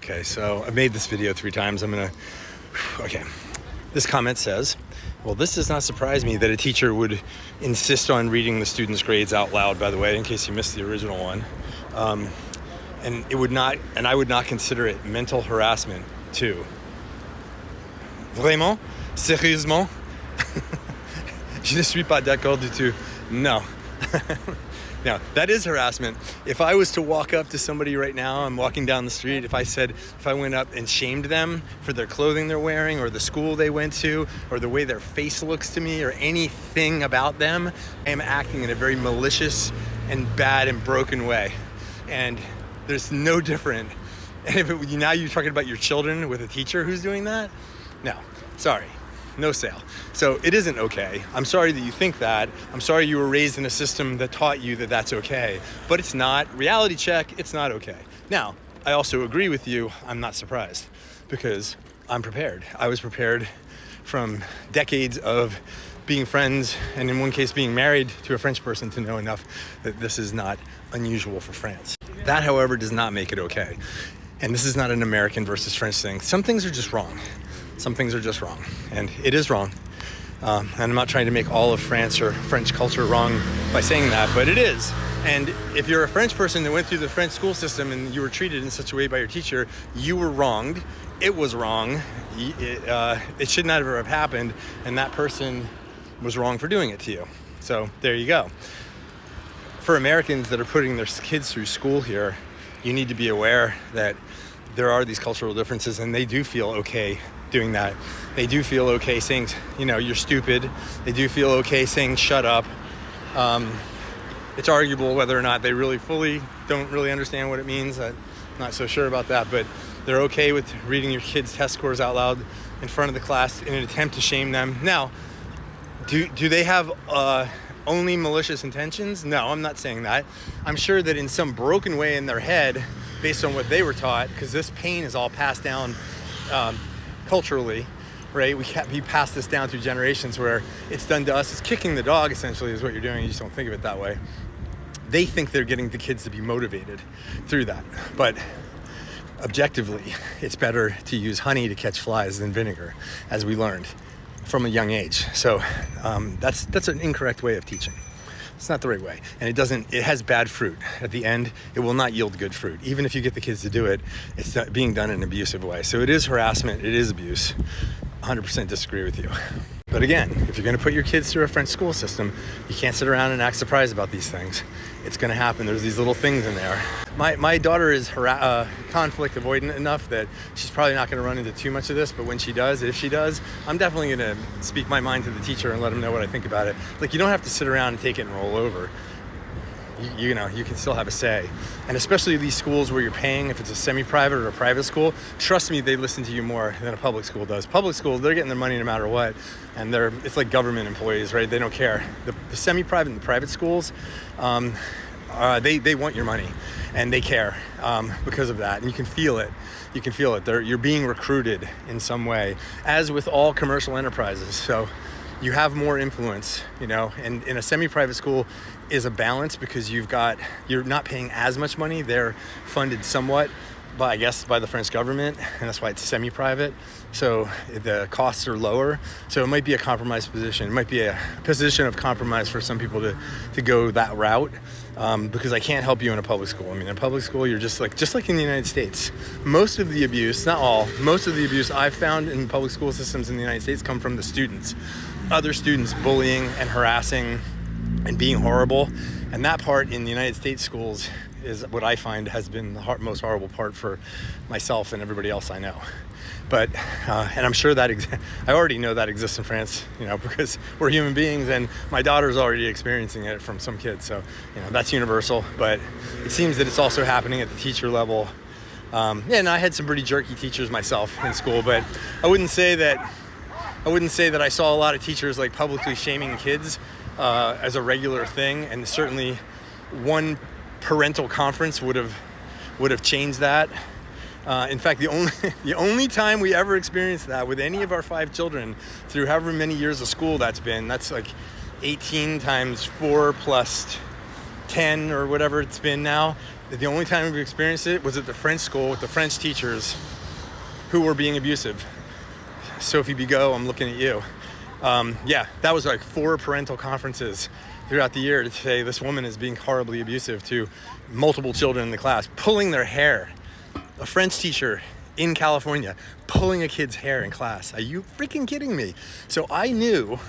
Okay, so I've made this video 3 times. Okay. This comment says, well, this does not surprise me that a teacher would insist on reading the students' grades out loud, by the way, in case you missed the original one. And I would not consider it mental harassment too. Vraiment? Sérieusement? Je ne suis pas d'accord du tout. No. Now, that is harassment. If I was to walk up to somebody right now, I'm walking down the street, if I went up and shamed them for their clothing they're wearing or the school they went to or the way their face looks to me or anything about them, I am acting in a very malicious and bad and broken way. And there's no different. And now you're talking about your children with a teacher who's doing that? No, sorry. No sale. So it isn't okay. I'm sorry that you think that. I'm sorry you were raised in a system that taught you that that's okay. But it's not. Reality check, it's not okay. Now, I also agree with you. I'm not surprised because I'm prepared. I was prepared from decades of being friends and in one case being married to a French person to know enough that this is not unusual for France. That, however, does not make it okay. And this is not an American versus French thing. Some things are just wrong. Some things are just wrong, and it is wrong. And I'm not trying to make all of France or French culture wrong by saying that, but it is. And if you're a French person that went through the French school system and you were treated in such a way by your teacher, you were wronged. It was wrong. It should never have happened, and that person was wrong for doing it to you. So there you go. For Americans that are putting their kids through school here, you need to be aware that there are these cultural differences, and they do feel okay doing that. They do feel okay saying, you're stupid. They do feel okay saying, shut up. It's arguable whether or not they don't really understand what it means. I'm not so sure about that, but they're okay with reading your kids' test scores out loud in front of the class in an attempt to shame them. Now, do they have only malicious intentions? No, I'm not saying that. I'm sure that in some broken way in their head, based on what they were taught, because this pain is all passed down culturally, right? We pass this down through generations where it's done to us. It's kicking the dog, essentially, is what you're doing. You just don't think of it that way. They think they're getting the kids to be motivated through that. But objectively, it's better to use honey to catch flies than vinegar, as we learned from a young age. So that's an incorrect way of teaching. It's not the right way. And it has bad fruit. At the end, it will not yield good fruit. Even if you get the kids to do it, it's being done in an abusive way. So it is harassment, it is abuse. 100% disagree with you. But again, if you're gonna put your kids through a French school system, you can't sit around and act surprised about these things. It's gonna happen. There's these little things in there. My daughter is conflict avoidant enough that she's probably not gonna run into too much of this, but when she does, if she does, I'm definitely gonna speak my mind to the teacher and let them know what I think about it. Like, you don't have to sit around and take it and roll over. You can still have a say. And especially these schools where you're paying, if it's a semi-private or a private school, trust me, they listen to you more than a public school does. Public schools, they're getting their money no matter what. And it's like government employees, right? They don't care. The semi-private and the private schools, they want your money and they care because of that. And you can feel it. You can feel it. You're being recruited in some way, as with all commercial enterprises. So you have more influence, and in a semi-private school is a balance because you're not paying as much money. They're funded somewhat by the French government, and that's why it's semi-private. So the costs are lower. So it might be a compromise position. It might be a position of compromise for some people to go that route because I can't help you in a public school. I mean, in a public school, you're just like in the United States. Most of the abuse, not all, most of the abuse I've found in public school systems in the United States come from the students. Other students bullying and harassing and being horrible. And that part in the United States schools is what I find has been the most horrible part for myself and everybody else I know. But, and I'm sure that, I already know that exists in France, because we're human beings and my daughter's already experiencing it from some kids. So, that's universal, but it seems that it's also happening at the teacher level. And I had some pretty jerky teachers myself in school, but I wouldn't say that I saw a lot of teachers like publicly shaming kids as a regular thing, and certainly one parental conference would have changed that. In fact, the only time we ever experienced that with any of our 5 children through however many years of school that's like 18 times 4 plus 10 or whatever it's been now, the only time we've experienced it was at the French school with the French teachers who were being abusive. Sophie Bigot, I'm looking at you. That was like 4 parental conferences throughout the year to say this woman is being horribly abusive to multiple children in the class, pulling their hair. A French teacher in California pulling a kid's hair in class. Are you freaking kidding me? So I knew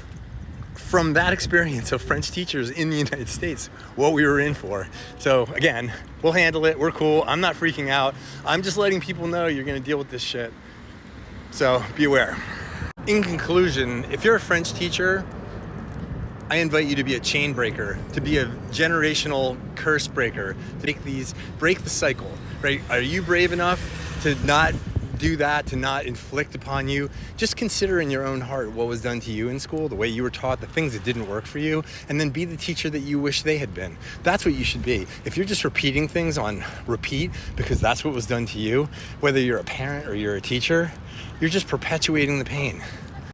from that experience of French teachers in the United States what we were in for. So again, we'll handle it. We're cool. I'm not freaking out. I'm just letting people know you're going to deal with this shit. So be aware. In conclusion, if you're a French teacher, I invite you to be a chain breaker, to be a generational curse breaker, to break the cycle, right? Are you brave enough to not do that, to not inflict upon you? Just consider in your own heart what was done to you in school, the way you were taught, the things that didn't work for you, and then be the teacher that you wish they had been. That's what you should be. If you're just repeating things on repeat because that's what was done to you, whether you're a parent or you're a teacher, you're just perpetuating the pain.